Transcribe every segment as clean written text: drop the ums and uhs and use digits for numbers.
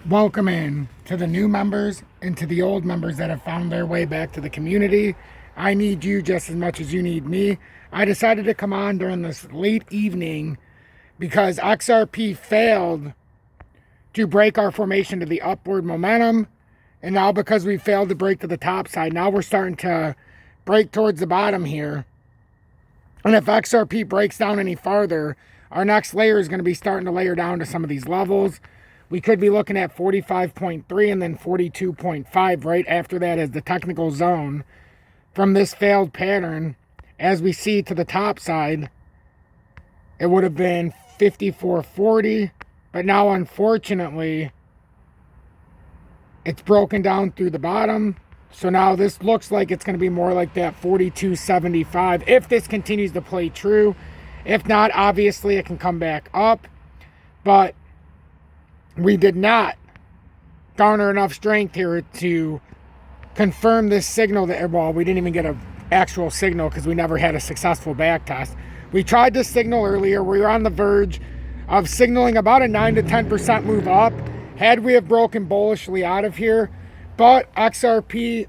Welcome in to the new members and to the old members that have found their way back to the community. I need you just as much as you need me. I decided to come on during this late evening because XRP failed to break our formation to the upward momentum. And now because we failed to break to the top side, now we're starting to break towards the bottom here. And if XRP breaks down any farther, our next layer is going to be starting to layer down to some of these levels. We could be looking at 45.3 and then 42.5 right after that as the technical zone from this failed pattern. As we see to the top side, it would have been 54.40, but now unfortunately it's broken down through the bottom. So now this looks like it's going to be more like that 42.75 if this continues to play true. If not, obviously it can come back up, but we did not garner enough strength here to confirm this signal that, well, we didn't even get an actual signal because we never had a successful back test. We tried to signal earlier. We were on the verge of signaling about a 9 to 10% move up had we have broken bullishly out of here. But XRP,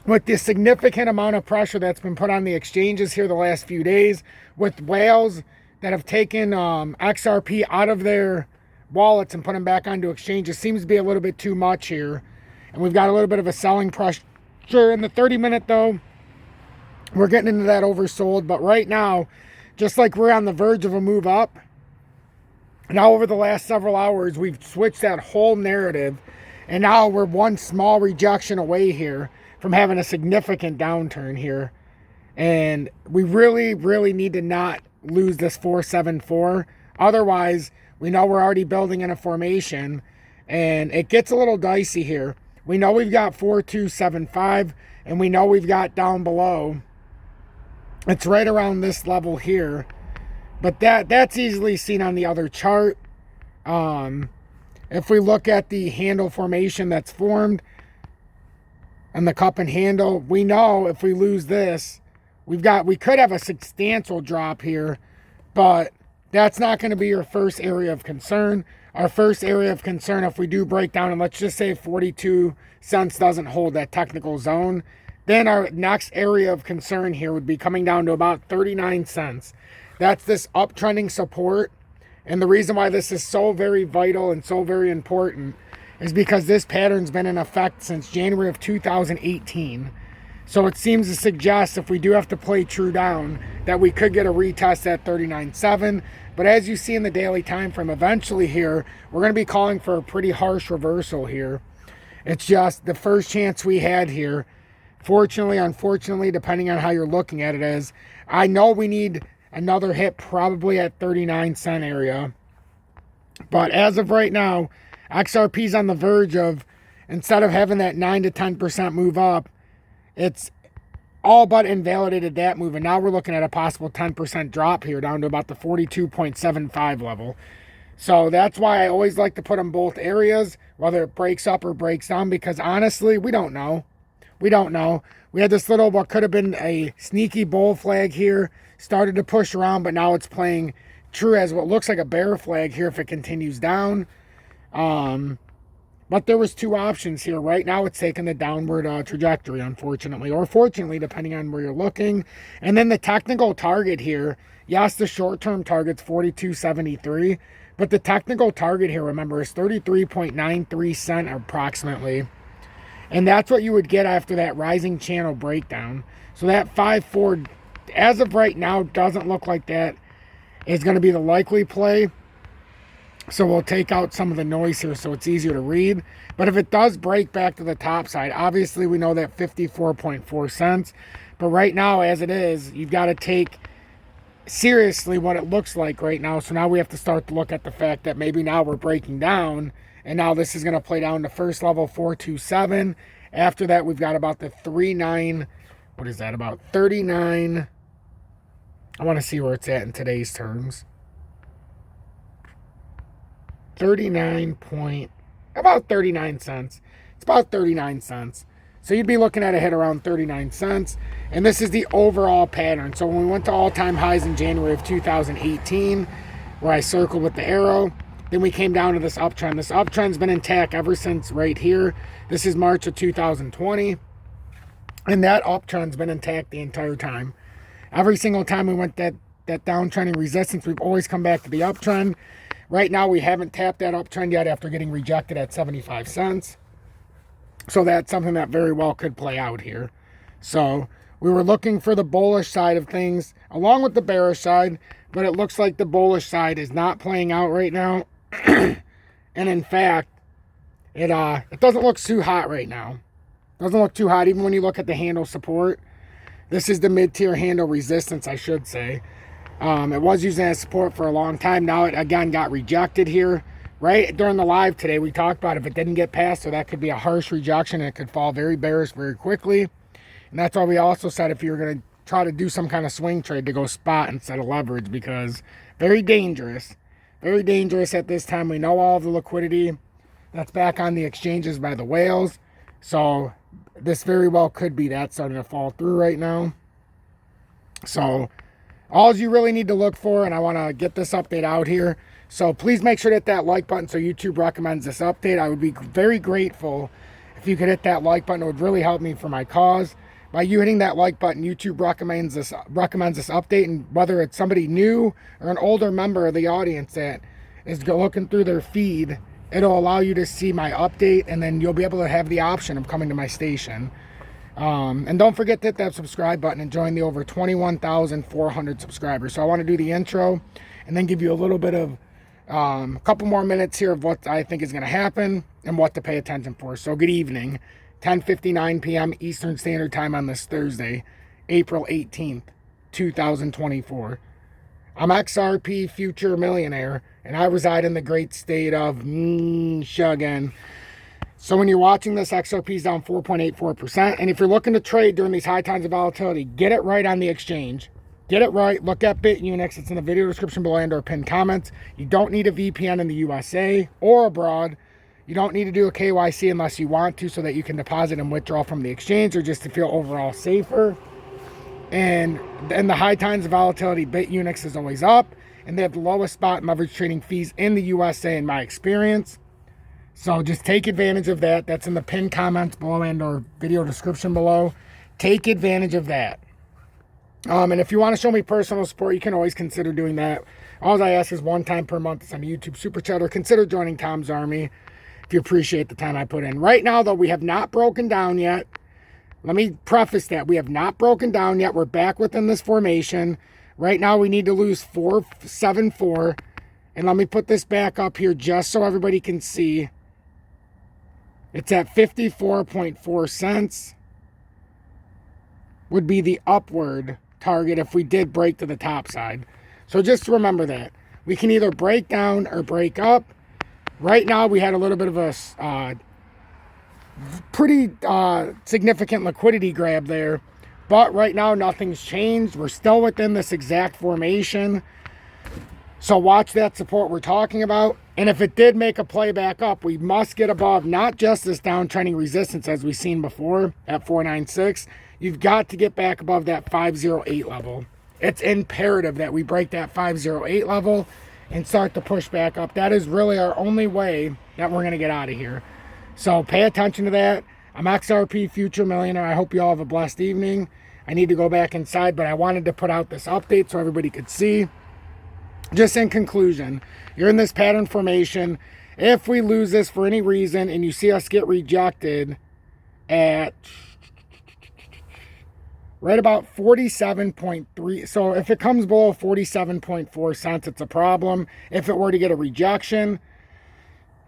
with the significant amount of pressure that's been put on the exchanges here the last few days, with whales that have taken XRP out of their wallets and put them back onto exchanges, seems to be a little bit too much here. And we've got a little bit of a selling pressure in the 30-minute, though. We're getting into that oversold. But right now, just like we're on the verge of a move up, now over the last several hours, we've switched that whole narrative. And now we're one small rejection away here from having a significant downturn here. And we really, really need to not lose this 474. Otherwise, we know we're already building in a formation, and it gets a little dicey here. We know we've got 4275, and we know we've got down below. It's right around this level here, but that's easily seen on the other chart. If we look at the handle formation that's formed and the cup and handle, we know if we lose this, we could have a substantial drop here, but that's not going to be your first area of concern. Our first area of concern, if we do break down, and let's just say 42 cents doesn't hold that technical zone, then our next area of concern here would be coming down to about 39 cents. That's this uptrending support. And the reason why this is so very vital and so very important is because this pattern's been in effect since January of 2018. So it seems to suggest if we do have to play true down that we could get a retest at 39.7. But as you see in the daily time frame, eventually here, we're going to be calling for a pretty harsh reversal here. It's just the first chance we had here. Fortunately, unfortunately, depending on how you're looking at it is, I know we need another hit probably at 39-cent area. But as of right now, XRP's on the verge of, instead of having that 9 to 10% move up, it's all but invalidated that move. And now we're looking at a possible 10% drop here down to about the 42.75 level. So that's why I always like to put them both areas, whether it breaks up or breaks down, because honestly, we don't know. We don't know. We had this little, what could have been a sneaky bull flag here, started to push around, but now it's playing true as what looks like a bear flag here if it continues down. But there was two options here. Right now, it's taking the downward trajectory, unfortunately, or fortunately, depending on where you're looking. And then the technical target here, yes, the short-term target's 42.73, but the technical target here, remember, is 33.93 cent approximately. And that's what you would get after that rising channel breakdown. So that 5.4, as of right now, doesn't look like that is going to be the likely play. So we'll take out some of the noise here so it's easier to read. But if it does break back to the top side, obviously we know that 54.4 cents. But right now, as it is, you've got to take seriously what it looks like right now. So now we have to start to look at the fact that maybe now we're breaking down. And now this is going to play down to first level 427. After that, we've got about the 39. What is that? About 39. I want to see where it's at in today's terms. about 39 cents. It's about 39 cents. So you'd be looking at a hit around 39 cents. And this is the overall pattern. So when we went to all-time highs in January of 2018, where I circled with the arrow, then we came down to this uptrend. This uptrend's been intact ever since right here. This is March of 2020. And that uptrend's been intact the entire time. Every single time we went that downtrending resistance, we've always come back to the uptrend. Right now, we haven't tapped that uptrend yet after getting rejected at 75 cents. So that's something that very well could play out here. So we were looking for the bullish side of things along with the bearish side, but it looks like the bullish side is not playing out right now. And in fact, it doesn't look too hot right now. Doesn't look too hot even when you look at the handle support. This is the mid-tier handle resistance, I should say. It was using as support for a long time. Now it again got rejected here. Right during the live today, we talked about if it didn't get past, so that could be a harsh rejection and it could fall very bearish very quickly. And that's why we also said if you were going to try to do some kind of swing trade, to go spot instead of leverage, because very dangerous. Very dangerous at this time. We know all of the liquidity that's back on the exchanges by the whales. So this very well could be that starting to fall through right now. So all you really need to look for, and I want to get this update out here. So please make sure to hit that like button so YouTube recommends this update. I would be very grateful if you could hit that like button. It would really help me for my cause. By you hitting that like button, YouTube recommends this update, and whether it's somebody new or an older member of the audience that is looking through their feed, it'll allow you to see my update, and then you'll be able to have the option of coming to my station. And don't forget to hit that subscribe button and join the over 21,400 subscribers. So I want to do the intro and then give you a little bit of a couple more minutes here of what I think is going to happen and what to pay attention for. So good evening, 10:59 p.m. Eastern Standard Time on this Thursday, April 18th, 2024. I'm XRP Future Millionaire, and I reside in the great state of Michigan. So when you're watching this, XRP is down 4.84%. And if you're looking to trade during these high times of volatility, get it right on the exchange. Get it right. Look at BITUNIX. It's in the video description below and or pinned comments. You don't need a VPN in the USA or abroad. You don't need to do a KYC unless you want to, so that you can deposit and withdraw from the exchange, or just to feel overall safer. And in the high times of volatility, BITUNIX is always up, and they have the lowest spot and leverage trading fees in the USA in my experience. So just take advantage of that. That's in the pinned comments below and or video description below. Take advantage of that. And if you want to show me personal support, you can always consider doing that. All I ask is one time per month to send a YouTube super chat, or consider joining Tom's Army if you appreciate the time I put in. Right now, though, we have not broken down yet. Let me preface that. We have not broken down yet. We're back within this formation. Right now, we need to lose 474. And let me put this back up here just so everybody can see. It's at 54.4 cents. Would be the upward target if we did break to the top side. So just remember that. We can either break down or break up. Right now, we had a little bit of a pretty significant liquidity grab there. But right now, nothing's changed. We're still within this exact formation. So watch that support we're talking about. And if it did make a play back up, we must get above not just this downtrending resistance as we've seen before at 496. You've got to get back above that 508 level. It's imperative that we break that 508 level and start to push back up. That is really our only way that we're going to get out of here. So pay attention to that. I'm XRP Future Millionaire. I hope you all have a blessed evening. I need to go back inside, but I wanted to put out this update so everybody could see. Just in conclusion, you're in this pattern formation. If we lose this for any reason and you see us get rejected at right about 47.3. So if it comes below 47.4 cents, it's a problem. If it were to get a rejection,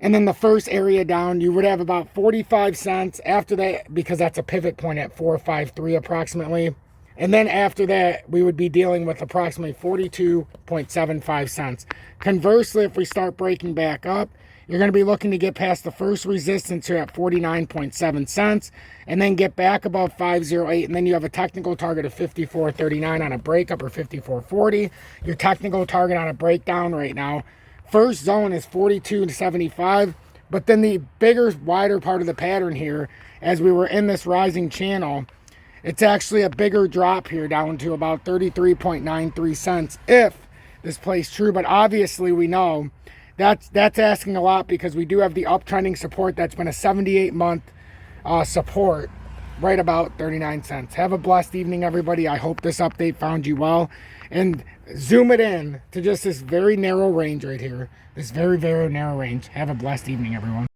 and then the first area down, you would have about 45 cents after that, because that's a pivot point at 453 approximately. And then after that, we would be dealing with approximately 42.75 cents. Conversely, if we start breaking back up, you're going to be looking to get past the first resistance here at 49.7 cents, and then get back above 508, and then you have a technical target of 54.39 on a breakup, or 54.40. Your technical target on a breakdown right now, first zone is 42.75, but then the bigger, wider part of the pattern here, as we were in this rising channel, it's actually a bigger drop here down to about 33.93 cents if this plays true. But obviously we know that's asking a lot, because we do have the uptrending support that's been a 78-month support right about 39 cents. Have a blessed evening, everybody. I hope this update found you well. And zoom it in to just this very narrow range right here. This very, very narrow range. Have a blessed evening, everyone.